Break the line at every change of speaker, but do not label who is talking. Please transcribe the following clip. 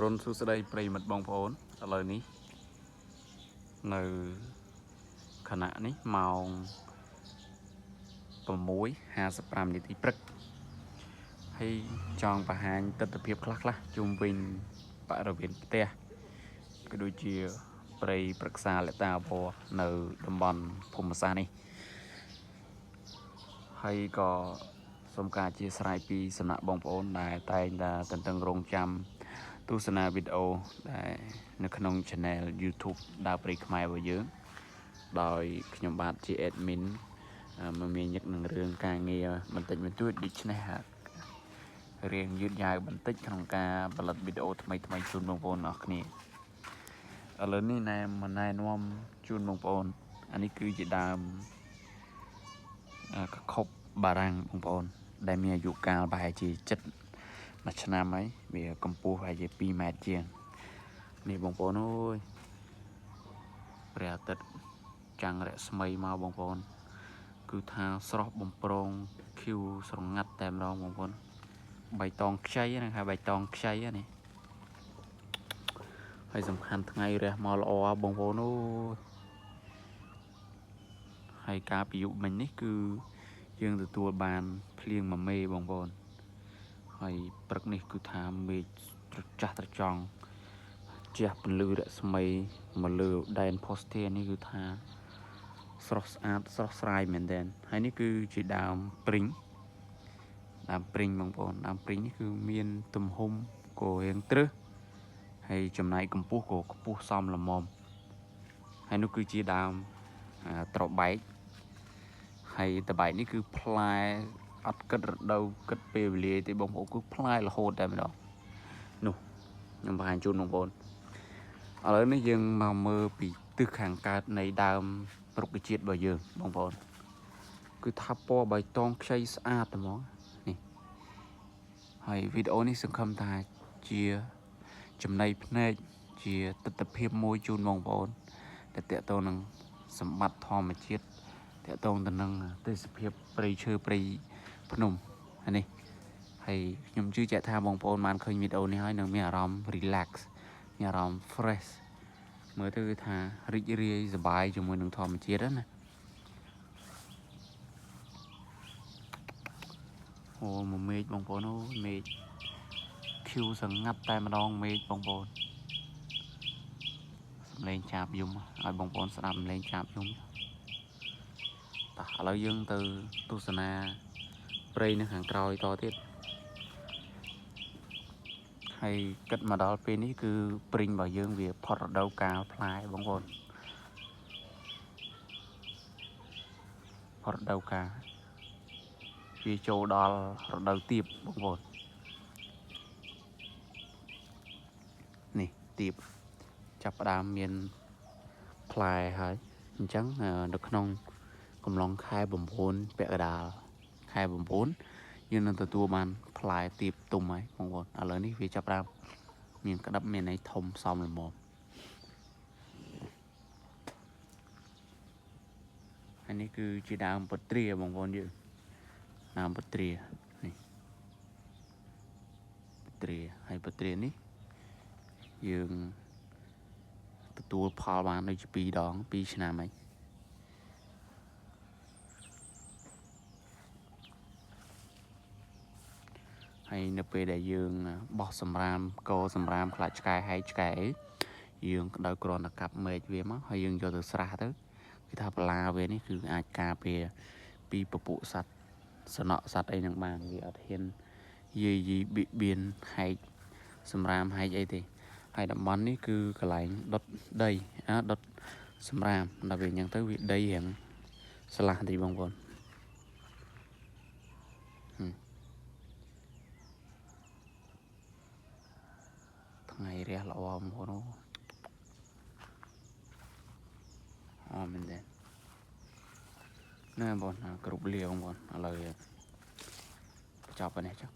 រុនសួស្តីប្រិមិត្តបងប្អូនឥឡូវនេះនៅខណៈនេះម៉ោង 6:55 នាទីព្រឹកហើយចង់បង្ហាញទស្សនវិជ្ជាខ្លះជុំវិញបរិវេណផ្ទះក៏ដូចជាព្រៃព្រឹក្សាលតាវរនៅតំបន់ភូមិសាស្ត្រនេះហើយក៏សូមការអធិស្ឋានពីសំណាក់បងប្អូនដែលតែងតែទន្ទឹងរង់ចាំទស្សនាវីដេអូដែលនៅក្នុង Channel YouTube ដើរព្រៃខ្មែររបស់យើងដោយខ្ញុំបាទជា admin មមាញឹកនឹងរឿងការងារបន្តិចបន្តួចដូច្នេះរៀងយឺតយ៉ាវបន្តិចក្នុងការផលិតវីដេអូថ្មីជូនបងប្អូនអរគ្នាឥឡូវនេះណែនាំជូនបងប្អូនអានេះគឺជាដើមកខុបបារាំងបងប្អូនដែលមានអាយុកាលប្រហែលជា1ឆ្នាំហើយវាកម្ពស់ប្រហែលជា2ម៉ែត្រជាងនេះបងប្អូនអើយព្រះអាទិត្យចាំងរស្មីមកបងប្អូនគឺថាស្រស់បំប្រងខៀវស្រងាត់តែម្ដងបងប្អូនបៃតងខ្ចីណាហើយបៃតងខ្ចីនេះហើយសំខាន់ថ្ងៃរះមកល្អបងប្អូនអើយហើយការពីយុមិញនេះគឺយើងទទួលបានភ្លៀងមួយមេបងប្អូនហើយព្រឹកនេះគឺថាមេឃត្រចះត្រចង់ជះពន្លឺរស្មីមកលើដែនភស្តុភារនេះគឺថាស្រស់ស្អាតស្រស់ស្រាយមែនទែនហើយនេះគឺជាដើមព្រីងបងប្អូនដើមព្រីងនេះគឺមានទំហំក៏រៀងត្រឹសហើយចំណែកកម្ពស់ក៏ខ្ពស់សមល្មមហើយនោះគឺជាដើមត្របែកហើយត្របែកនេះគឺផ្លែអត់គិតរដូវគិតពេលវេលាទេបងប្អូនគឺផ្លែរហូតតែម្ដងនោះខ្ញុំបង្ហាញជូនបងប្អូនឥឡូវនេះយើងមកមើលពីទិសខាងកើតនៃដើមរុក្ខជាតិរបស់យើងបងប្អូនគឺថាពណ៌បៃតងខ្ចីស្អាតហ្មងនេះហើយវីដេអូនេះសង្ឃឹមថាជាចំណៃភ្នែកជាទស្សនវិជ្ជាមួយជូនបងប្អូនដែលតកតទៅនឹងសម្បត្តិធម្មជាតិតកតងទៅនឹងទេសភាពព្រៃឈើព្រៃភ្នំនេះហើយខ្ញុំជឿជាក់ថាបងប្អូនបានឃើញវីដេអូនេះហើយនឹងមានអារម្មណ៍ relax មានអារម្មណ៍ fresh មើលទៅគឺថារីករាយសប្បាយជាមួយនឹងធម្មជាតិណាអូមួយមេឃបងប្អូនអូមេឃខៀវសងាត់តែម្ដងមេឃបងប្អូនសំឡេងចាបយំឲ្យបងប្អូនស្ដាប់សំឡេងចាបយំតោះឥឡូវយើងទៅទស្សនាព្រៃនៅខាងក្រោយតទៀតហើយគិតមកដល់ពេលនេះគឺព្រីងរបស់យើងវាផុតរដូវកាលផ្លែបងប្អូនផុតរដូវកាលវាចូលដល់រដូវទៀបបងប្អូននេះទៀបចាប់ផ្ដើមមានផ្លែហើយអញ្ចឹងនៅក្នុងកំឡុងខែ9ពាក់កណ្ដាលខែ9យើងនឹងទទួលបានផ្លែទៀបទុំហើយបងប្អូនឥឡូវនេះវាចាប់ផ្ដើមមានក្តឹបមានន័យធំសមល្មមហើយនេះគឺជាដើមពត្រាបងប្អូនយើងដើមពត្រានេះពត្រាហើយពត្រានេះយើងទទួលផលបានដូចជា2 ដង 2 ឆ្នាំហើយហើយនៅពេលដែលយើងបោះសម្រាមកោសម្រាមខ្លាចឆ្កែហែកឆ្កែអីយើងក្តៅគ្រាន់តែកាប់មែកវាមកហើយយើងយកទៅស្រះទៅគឺថាបន្លាវានេះគឺអាចការពារពីពពួកសត្វសំណក់សត្វអីហ្នឹងបានវាអត់ហ៊ានយាយីបៀតបៀនហែកសម្រាមហែកអីទេហើយតំបន់នេះគឺកន្លែងដុតដីដុតសម្រាមដល់វាអញ្ចឹងទៅវាដីរៀងស្លាស់ទីបងប្អូនថ្ងៃរះល្អបងប្អូនអូមែនទេណែបងប្អូនគ្រប់លាបងប្អូនឥឡូវបញ្ចប់ប៉ុណ្ណេះចុះ